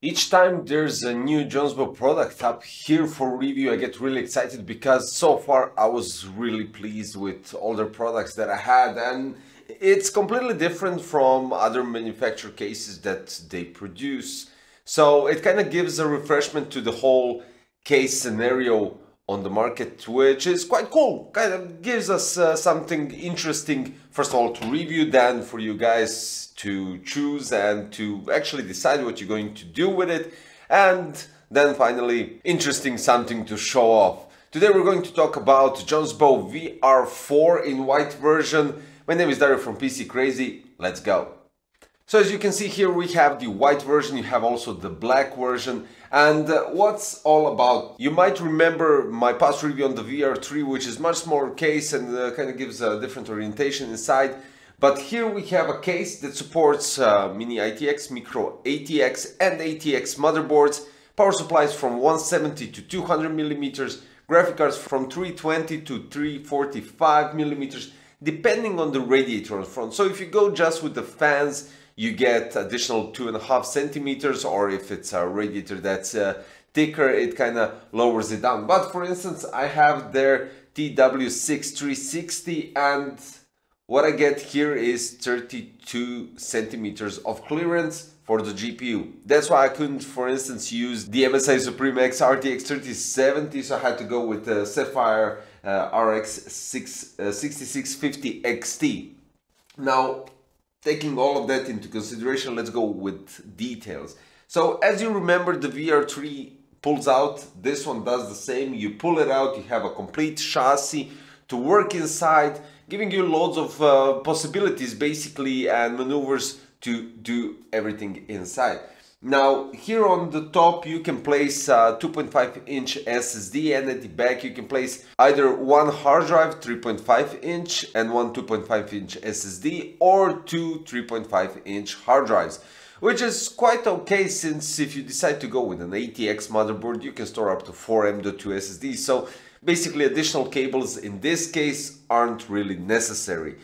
Each time there's a new Jonsbo product up here for review, I get really excited because so far I was really pleased with all the products that I had, and it's completely different from other manufacturer cases that they produce. So it kind of gives a refreshment to the whole case scenario on the market, which is quite cool. Kind of gives us something interesting, first of all, to review, then for you guys to choose and to actually decide what you're going to do with it, and then finally, interesting something to show off. Today we're going to talk about Jonsbo VR4 in white version. My name is Dario from PC Crazy. Let's go. So as you can see here, we have the white version, you have also the black version. And what's all about? You might remember my past review on the VR3, which is much more case and kind of gives a different orientation inside. But here we have a case that supports mini ITX, micro ATX and ATX motherboards, power supplies from 170 to 200 millimeters, graphic cards from 320 to 345 millimeters, depending on the radiator on front. So if you go just with the fans, you get additional 2.5 centimeters, or if it's a radiator that's thicker, it kind of lowers it down. But for instance, I have their TW6360, and what I get here is 32 centimeters of clearance for the GPU. That's why I couldn't, for instance, use the MSI Supreme X RTX 3070, so I had to go with the Sapphire RX 6650 XT. Now, taking all of that into consideration, let's go with details. So as you remember, the VR3 pulls out, this one does the same. You pull it out, you have a complete chassis to work inside, giving you loads of possibilities basically and maneuvers to do everything inside. Now here on the top you can place a 2.5-inch SSD, and at the back you can place either one hard drive 3.5-inch and one 2.5-inch SSD, or two 3.5-inch hard drives, which is quite okay, since if you decide to go with an ATX motherboard you can store up to 4 M.2 SSDs. So basically additional cables in this case aren't really necessary.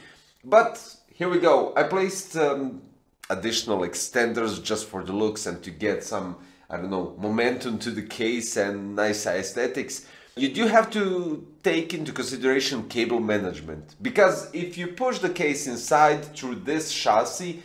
But here we go. I placed additional extenders just for the looks and to get some, I don't know, momentum to the case and nice aesthetics. You do have to take into consideration cable management, because if you push the case inside through this chassis,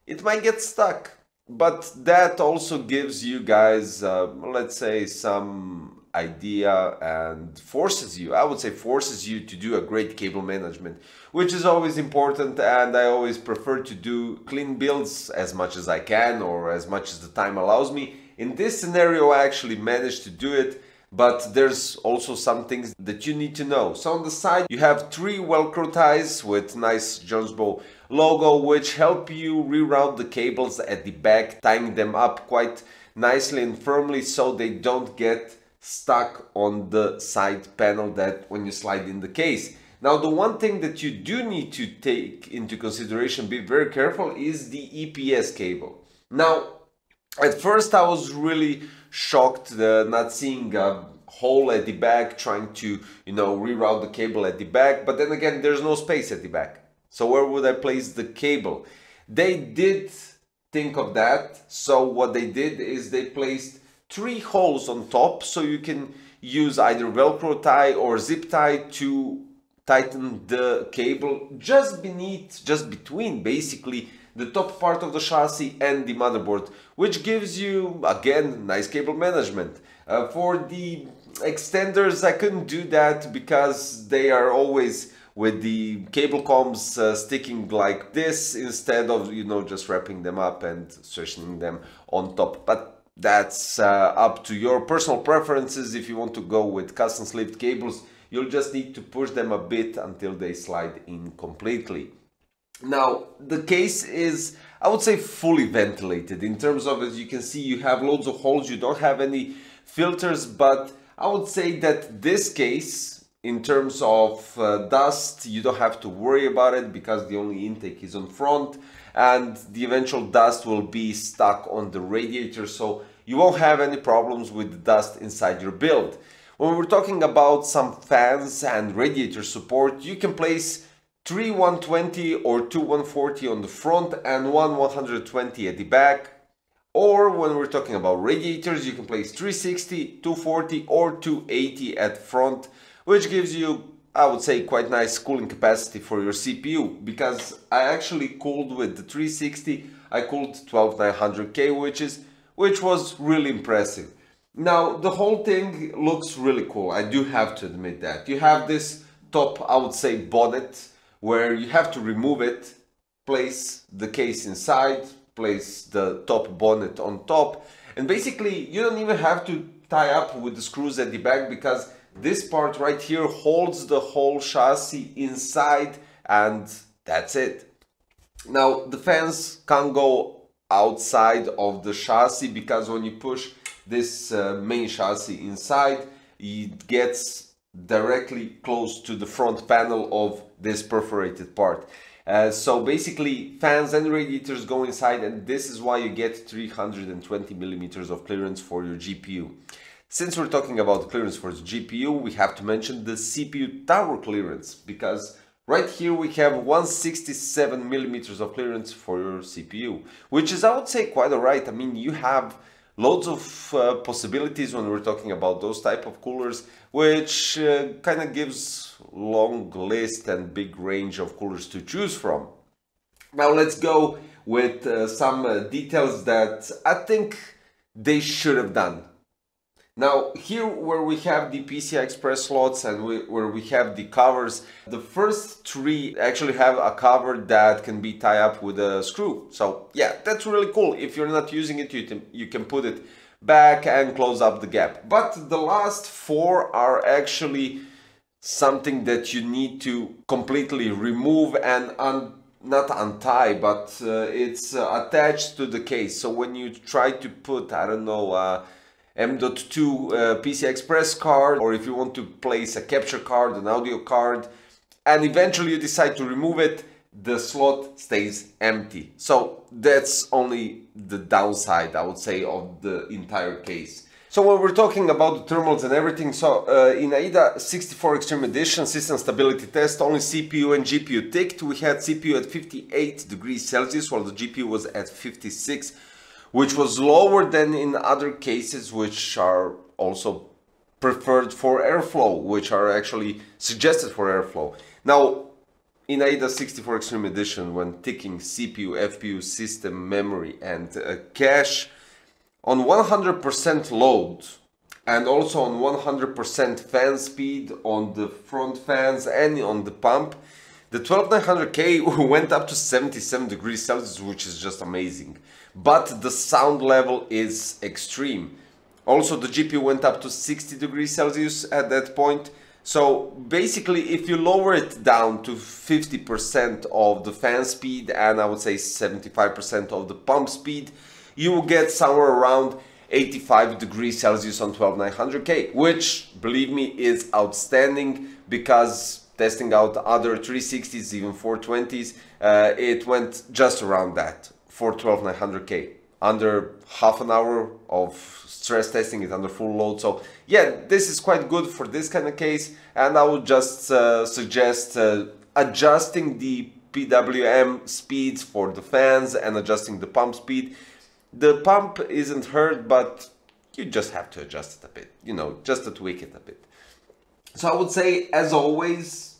it might get stuck. But that also gives you guys, let's say, some idea and forces you, I would say forces you to do a great cable management, which is always important, and I always prefer to do clean builds as much as I can, or as much as the time allows me. In this scenario I actually managed to do it, but there's also some things that you need to know. So on the side you have 3 Velcro ties with nice Jonsbo logo, which help you reroute the cables at the back, tying them up quite nicely and firmly so they don't get stuck on the side panel that when you slide in the case. Now the one thing that you do need to take into consideration, be very careful, is the Eps cable. Now at first I was really shocked not seeing a hole at the back, trying to, you know, reroute the cable at the back, but then again there's no space at the back. So where would I place the cable? They did think of that, so what they did is they placed 3 holes on top, so you can use either Velcro tie or zip tie to tighten the cable just between basically the top part of the chassis and the motherboard, which gives you again nice cable management. For the extenders I couldn't do that because they are always with the cable combs sticking like this, instead of, you know, just wrapping them up and stretching them on top. But that's up to your personal preferences. If you want to go with custom slipped cables, you'll just need to push them a bit until they slide in completely. Now the case is, I would say, fully ventilated in terms of, as you can see, you have loads of holes, you don't have any filters, but I would say that this case, in terms of dust, you don't have to worry about it because the only intake is on front, and the eventual dust will be stuck on the radiator, so you won't have any problems with the dust inside your build. When we're talking about some fans and radiator support, you can place 3 120 or 2 140 on the front and 1 120 at the back. Or when we're talking about radiators, you can place 360, 240 or 280 at front, which gives you, I would say, quite nice cooling capacity for your CPU, because I actually cooled with the 360, I cooled 12900K, which was really impressive. Now, the whole thing looks really cool, I do have to admit that. You have this top, I would say, bonnet, where you have to remove it, place the case inside, place the top bonnet on top, and basically you don't even have to tie up with the screws at the back, because this part right here holds the whole chassis inside, and that's it. Now, the fans can't go outside of the chassis, because when you push this main chassis inside, it gets directly close to the front panel of this perforated part. So basically fans and radiators go inside, and this is why you get 320 millimeters of clearance for your GPU. Since we're talking about clearance for the GPU, we have to mention the CPU tower clearance, because right here we have 167 millimeters of clearance for your CPU, which is, I would say, quite alright. I mean, you have loads of possibilities when we're talking about those type of coolers, which kind of gives long list and big range of coolers to choose from. Now let's go with some details that I think they should have done. Now here where we have the PCI Express slots and where we have the covers, the first three actually have a cover that can be tied up with a screw. So yeah, that's really cool. If you're not using it, you can put it back and close up the gap. But the last four are actually something that you need to completely remove and not untie, but it's attached to the case. So when you try to put, I don't know, M.2 PCI Express card, or if you want to place a capture card, an audio card, and eventually you decide to remove it, the slot stays empty. So that's only the downside, I would say, of the entire case. So when we're talking about the thermals and everything, so in AIDA 64 Extreme Edition system stability test, only CPU and GPU ticked. We had CPU at 58 degrees Celsius, while the GPU was at 56, which was lower than in other cases, which are also preferred for airflow, which are actually suggested for airflow. Now, in AIDA 64 Extreme Edition, when ticking CPU, FPU, system, memory, and cache, on 100% load, and also on 100% fan speed on the front fans and on the pump, the 12900K went up to 77 degrees Celsius, which is just amazing. But the sound level is extreme. Also, the GPU went up to 60 degrees Celsius at that point. So basically, if you lower it down to 50% of the fan speed and I would say 75% of the pump speed, you will get somewhere around 85 degrees Celsius on 12900K, which, believe me, is outstanding, because testing out other 360s, even 420s, it went just around that for 12900K. Under half an hour of stress testing it under full load. So yeah, this is quite good for this kind of case, and I would just suggest adjusting the PWM speeds for the fans and adjusting the pump speed. The pump isn't hurt, but you just have to adjust it a bit, you know, just to tweak it a bit. So I would say, as always,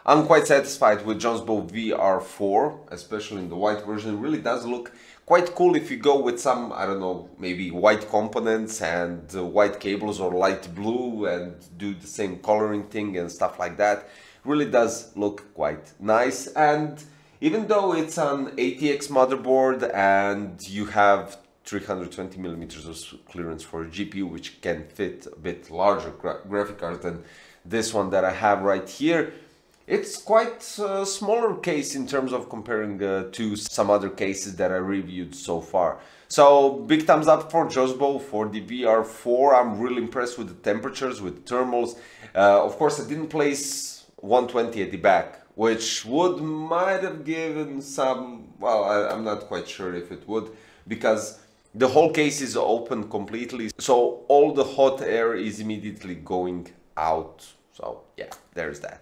I'm quite satisfied with Jonsbo VR4, especially in the white version. It really does look quite cool if you go with some, I don't know, maybe white components and white cables or light blue and do the same coloring thing and stuff like that. It really does look quite nice. And even though it's an ATX motherboard and you have 320 millimeters of clearance for a GPU, which can fit a bit larger graphic card than this one that I have right here, it's quite a smaller case in terms of comparing to some other cases that I reviewed so far. So big thumbs up for Jonsbo for the VR4. I'm really impressed with the temperatures, with the thermals. Of course, I didn't place 120 at the back, which might have given some, well, I'm not quite sure if it would, because the whole case is open completely, so all the hot air is immediately going out. So yeah, there's that.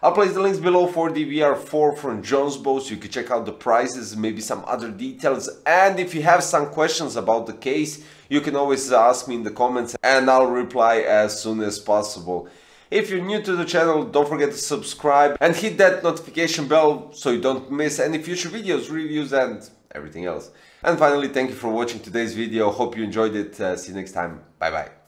I'll place the links below for the VR4 from Jonsbo, so you can check out the prices, maybe some other details. And if you have some questions about the case, you can always ask me in the comments and I'll reply as soon as possible. If you're new to the channel, don't forget to subscribe and hit that notification bell so you don't miss any future videos, reviews and everything else. And finally, thank you for watching today's video. Hope you enjoyed it. See you next time. Bye bye.